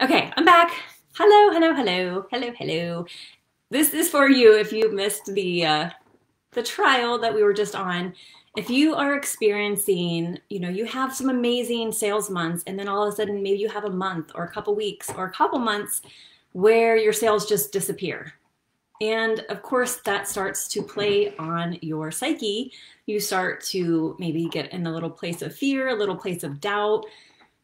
Okay, I'm back. Hello, hello, hello, hello, hello. This is for you if you missed the trial that we were just on. If you are experiencing, you have some amazing sales months, and then all of a sudden maybe you have a month or a couple weeks or a couple months where your sales just disappear. And of course, that starts to play on your psyche. You start to maybe get in a little place of fear, a little place of doubt,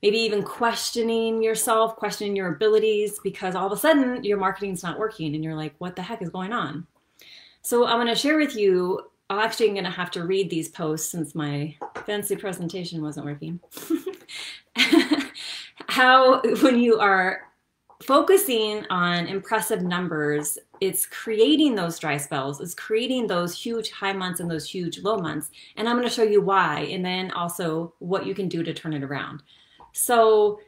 maybe even questioning yourself, questioning your abilities, because all of a sudden your marketing's not working and you're like, what the heck is going on? So I'm going to share with you, I'm going to have to read these posts since my fancy presentation wasn't working. How when you are focusing on impressive numbers, it's creating those dry spells, it's creating those huge high months and those huge low months. And I'm going to show you why, and then also what you can do to turn it around. So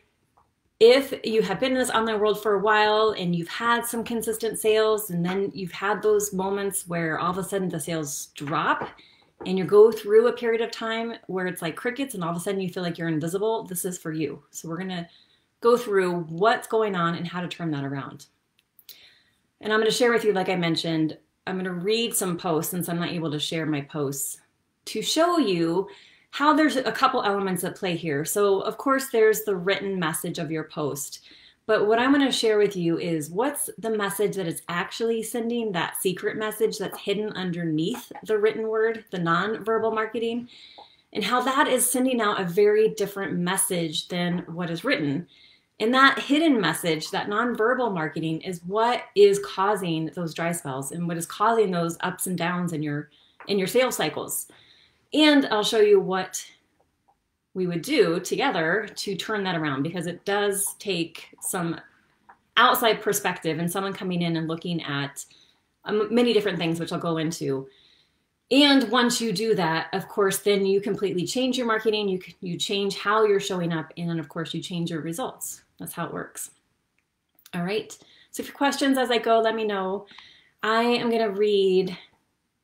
if you have been in this online world for a while and you've had some consistent sales, and then you've had those moments where all of a sudden the sales drop and you go through a period of time where it's like crickets and all of a sudden you feel like you're invisible, this is for you. So we're going to go through what's going on and how to turn that around. And I'm going to share with you, like I mentioned, I'm going to read some posts since I'm not able to share my posts to show you how there's a couple elements at play here. So of course there's the written message of your post, but what I'm going to share with you is what's the message that is actually sending, that secret message that's hidden underneath the written word, the non-verbal marketing, and how that is sending out a very different message than what is written. And that hidden message, that non-verbal marketing, is what is causing those dry spells and what is causing those ups and downs in your sales cycles. And I'll show you what we would do together to turn that around, because it does take some outside perspective and someone coming in and looking at many different things, which I'll go into. And once you do that, of course, then you completely change your marketing, you change how you're showing up, and then of course you change your results. That's how it works. All right, so if you have questions as I go, let me know. I am gonna read,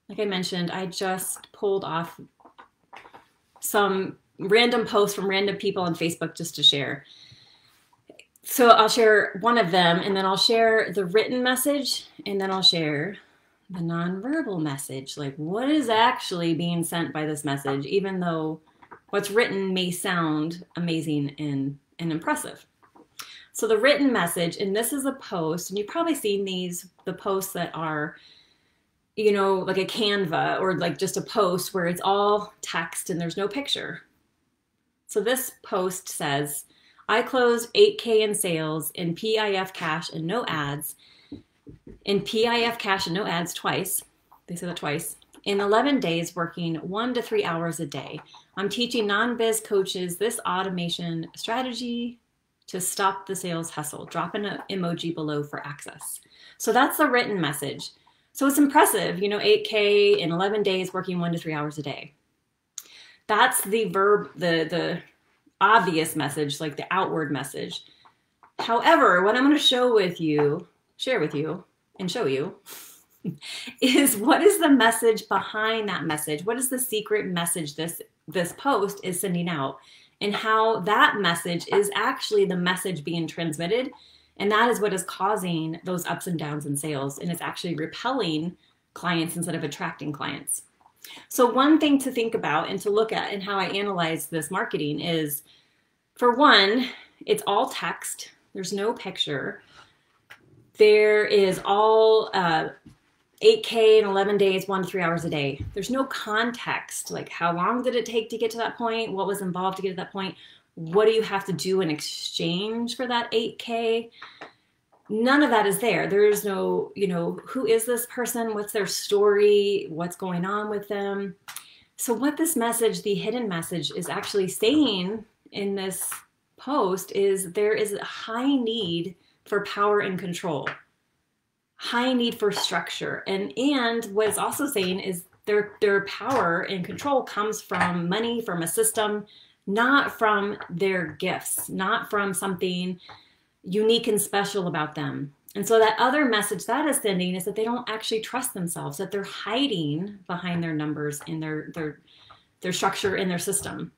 like I mentioned, I just pulled off some random posts from random people on Facebook just to share. So I'll share one of them, and then I'll share the written message, and then I'll share the nonverbal message, like what is actually being sent by this message, even though what's written may sound amazing and impressive. So the written message, and this is a post, and you've probably seen these, the posts that are, like a Canva or like just a post where it's all text and there's no picture. So this post says, I closed 8K in sales in PIF cash and no ads, in PIF cash and no ads twice, they say that twice, in 11 days working 1 to 3 hours a day. I'm teaching non-biz coaches this automation strategy to stop the sales hustle. Drop an emoji below for access. So that's the written message. So it's impressive, 8K in 11 days working 1 to 3 hours a day. That's the verb, the obvious message, like the outward message. However, what I'm going to share with you, and show you, is what is the message behind that message? What is the secret message this post is sending out? And how that message is actually the message being transmitted. And that is what is causing those ups and downs in sales. And it's actually repelling clients instead of attracting clients. So one thing to think about and to look at and how I analyze this marketing is, for one, it's all text. There's no picture. There is all 8K in 11 days, 1 to 3 hours a day. There's no context, like how long did it take to get to that point? What was involved to get to that point? What do you have to do in exchange for that 8K? None of that is there. There's no, who is this person? What's their story? What's going on with them? So what this message, the hidden message, is actually saying in this post is there is a high need for power and control, high need for structure. And what it's also saying is their power and control comes from money, from a system, not from their gifts, not from something unique and special about them. And so that other message that is sending is that they don't actually trust themselves, that they're hiding behind their numbers and their structure in their system.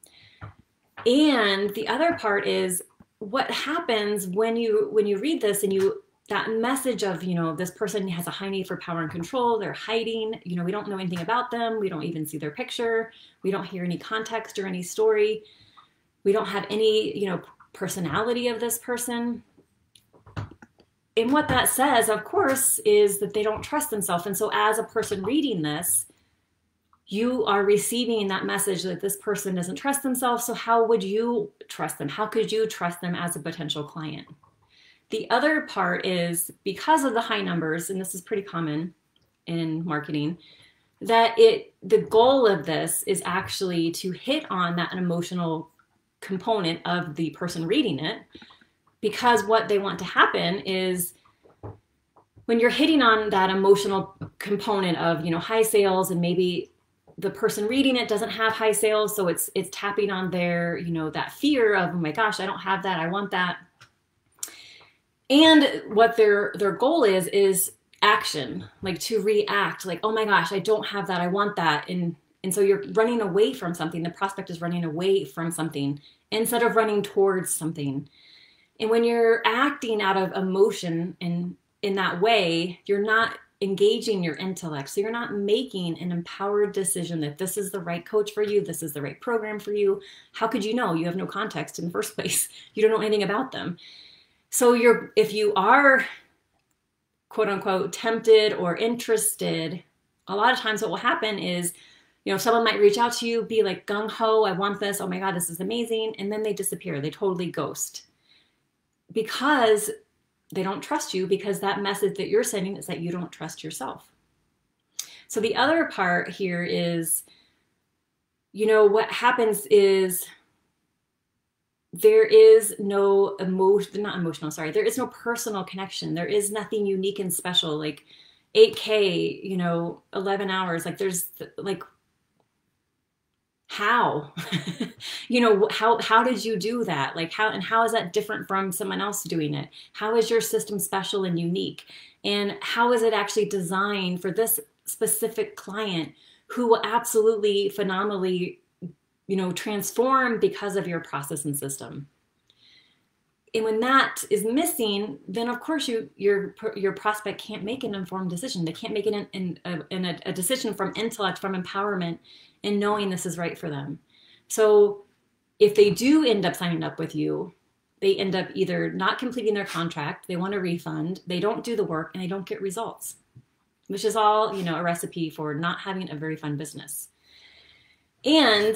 And the other part is what happens when you read this and that message of, this person has a high need for power and control, they're hiding, we don't know anything about them, we don't even see their picture, we don't hear any context or any story, we don't have any, personality of this person. And what that says, of course, is that they don't trust themselves. And so as a person reading this, you are receiving that message that this person doesn't trust themselves. So how would you trust them? How could you trust them as a potential client? The other part is, because of the high numbers, and this is pretty common in marketing, that the goal of this is actually to hit on that emotional component of the person reading it, because what they want to happen is, when you're hitting on that emotional component of, high sales, and maybe the person reading it doesn't have high sales, so it's tapping on their, that fear of, oh my gosh, I don't have that, I want that. And what their goal is action, like to react, like, oh my gosh, I don't have that, I want that. And so you're running away from something. The prospect is running away from something instead of running towards something. And when you're acting out of emotion and in that way, you're not engaging your intellect. So you're not making an empowered decision that this is the right coach for you, this is the right program for you. How could you know? You have no context in the first place. You don't know anything about them. So if you are, quote unquote, tempted or interested, a lot of times what will happen is, someone might reach out to you, be like gung-ho, I want this, oh my God, this is amazing. And then they disappear, they totally ghost. Because they don't trust you, because that message that you're sending is that you don't trust yourself. So the other part here is, what happens is, there is no there is no personal connection. There is nothing unique and special, like 8K, 11 hours. Like there's like, how, how did you do that? Like how is that different from someone else doing it? How is your system special and unique? And how is it actually designed for this specific client who will absolutely phenomenally transform because of your process and system? And when that is missing, then of course your prospect can't make an informed decision. They can't make a decision from intellect, from empowerment, and knowing this is right for them. So if they do end up signing up with you, they end up either not completing their contract, they want a refund, they don't do the work, and they don't get results, which is all, a recipe for not having a very fun business. And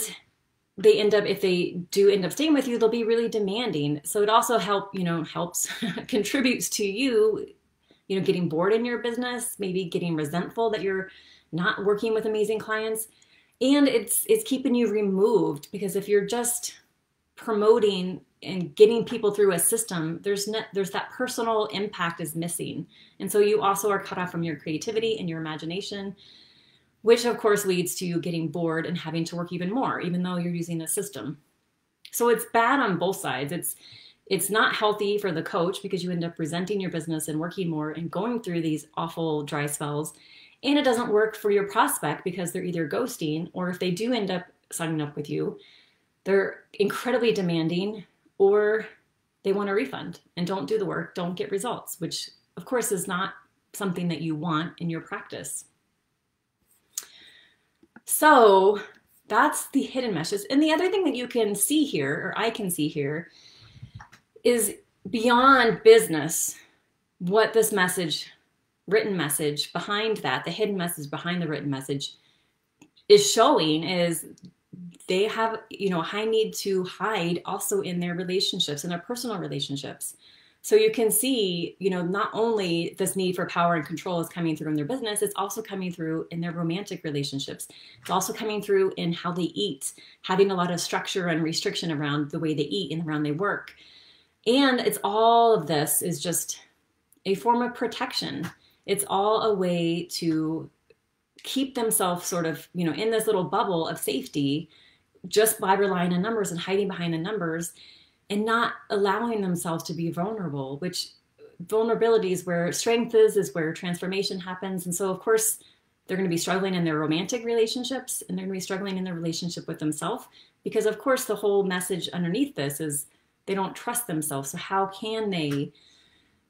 they end up, if they do end up staying with you, they'll be really demanding. So it also helps contributes to you, getting bored in your business, maybe getting resentful that you're not working with amazing clients. And it's keeping you removed, because if you're just promoting and getting people through a system, there's that personal impact is missing. And so you also are cut off from your creativity and your imagination, which of course leads to you getting bored and having to work even more, even though you're using a system. So it's bad on both sides. It's not healthy for the coach, because you end up resenting your business and working more and going through these awful dry spells. And it doesn't work for your prospect, because they're either ghosting, or if they do end up signing up with you, they're incredibly demanding, or they want a refund and don't do the work, don't get results, which of course is not something that you want in your practice. So that's the hidden messages. And the other thing that you can see here, or I can see here, is beyond business, what this message, written message behind that, the hidden message behind the written message is showing is they have, a high need to hide also in their relationships, in their personal relationships. So you can see, not only this need for power and control is coming through in their business, it's also coming through in their romantic relationships. It's also coming through in how they eat, having a lot of structure and restriction around the way they eat and around they work. And it's all of this is just a form of protection. It's all a way to keep themselves sort of, in this little bubble of safety, just by relying on numbers and hiding behind the numbers, and not allowing themselves to be vulnerable, which vulnerability is where strength is where transformation happens. And so of course, they're going to be struggling in their romantic relationships, and they're going to be struggling in their relationship with themselves, because of course the whole message underneath this is They don't trust themselves. So how can they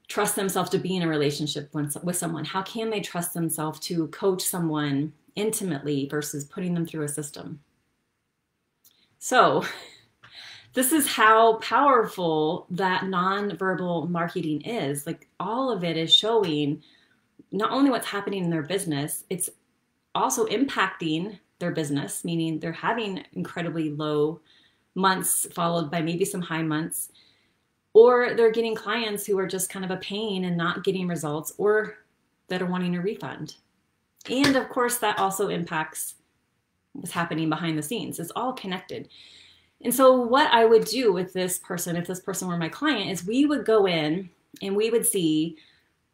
trust themselves to be in a relationship with someone? How can they trust themselves to coach someone intimately versus putting them through a system? So this is how powerful that nonverbal marketing is. Like, all of it is showing not only what's happening in their business, it's also impacting their business, meaning they're having incredibly low months followed by maybe some high months, or they're getting clients who are just kind of a pain and not getting results, or that are wanting a refund. And of course, that also impacts what's happening behind the scenes. It's all connected. And so what I would do with this person, if this person were my client, is we would go in and we would see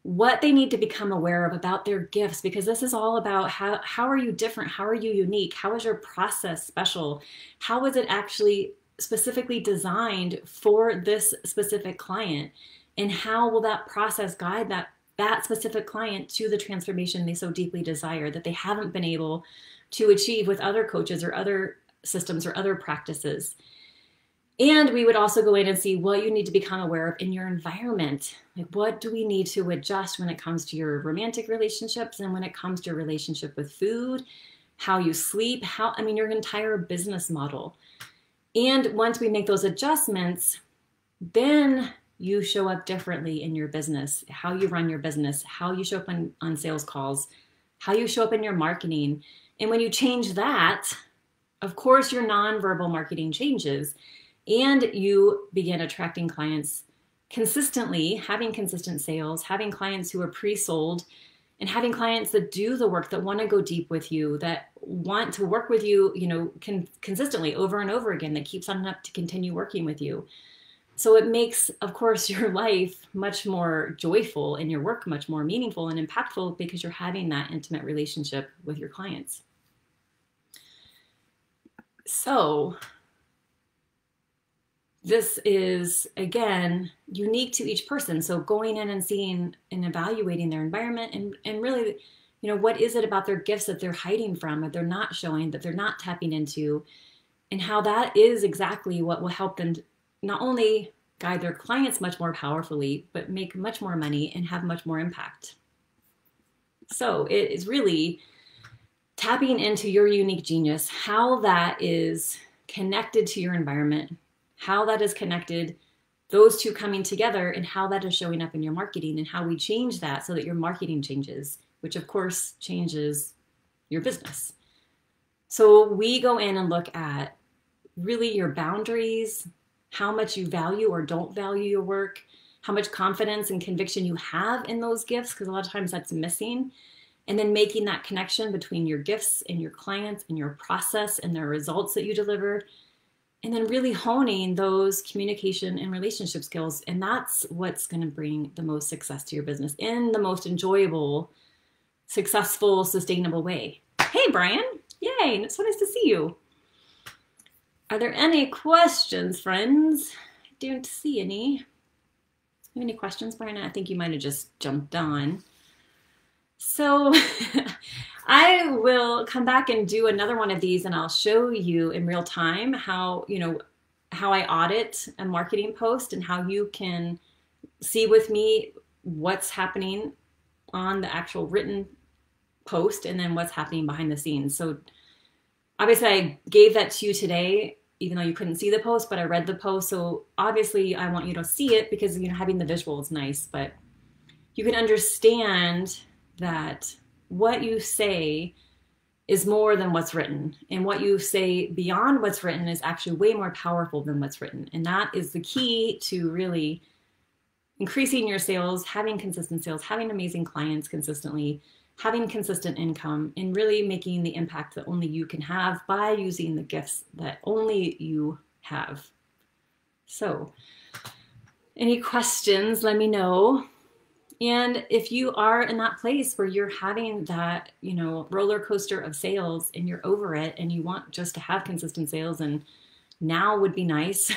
what they need to become aware of about their gifts, because this is all about how are you different? How are you unique? How is your process special? How is it actually specifically designed for this specific client? And how will that process guide that specific client to the transformation they so deeply desire that they haven't been able to achieve with other coaches or other systems or other practices? And we would also go in and see what you need to become aware of in your environment. Like, what do we need to adjust when it comes to your romantic relationships and when it comes to your relationship with food, how you sleep, your entire business model. And once we make those adjustments, then you show up differently in your business, how you run your business, how you show up on sales calls, how you show up in your marketing. And when you change that, of course, your nonverbal marketing changes. And you begin attracting clients consistently, having consistent sales, having clients who are pre-sold, and having clients that do the work, that want to go deep with you, that want to work with you, consistently over and over again, that keep signing up to continue working with you. So it makes, of course, your life much more joyful and your work much more meaningful and impactful because you're having that intimate relationship with your clients. So this is, again, unique to each person. So going in and seeing and evaluating their environment and really, what is it about their gifts that they're hiding from, that they're not showing, that they're not tapping into, and how that is exactly what will help them not only guide their clients much more powerfully, but make much more money and have much more impact. So it is really tapping into your unique genius, how that is connected to your environment, how that is connected, those two coming together, and how that is showing up in your marketing, and how we change that so that your marketing changes, which of course changes your business. So we go in and look at really your boundaries, how much you value or don't value your work, how much confidence and conviction you have in those gifts, because a lot of times that's missing. And then making that connection between your gifts and your clients and your process and the results that you deliver. And then really honing those communication and relationship skills. And that's what's going to bring the most success to your business in the most enjoyable, successful, sustainable way. Hey, Brian. Yay. It's so nice to see you. Are there any questions, friends? I don't see any. You have any questions, Brian? I think you might have just jumped on. So I will come back and do another one of these, and I'll show you in real time how I audit a marketing post and how you can see with me what's happening on the actual written post and then what's happening behind the scenes. So obviously I gave that to you today, even though you couldn't see the post, but I read the post. So obviously I want you to see it because, having the visual is nice, but you can understand that what you say is more than what's written, and what you say beyond what's written is actually way more powerful than what's written. And that is the key to really increasing your sales, having consistent sales, having amazing clients consistently, having consistent income, and really making the impact that only you can have by using the gifts that only you have. So any questions, let me know. And if you are in that place where you're having that, roller coaster of sales and you're over it and you want just to have consistent sales and now would be nice,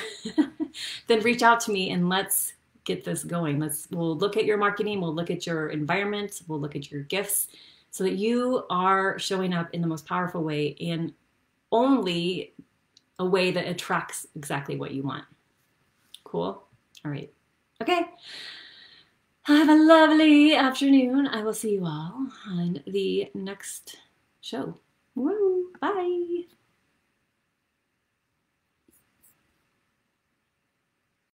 then reach out to me and let's get this going. We'll look at your marketing, we'll look at your environment, we'll look at your gifts so that you are showing up in the most powerful way and only a way that attracts exactly what you want. Cool? All right. Okay. Have a lovely afternoon. I will see you all on the next show. Woo! Bye.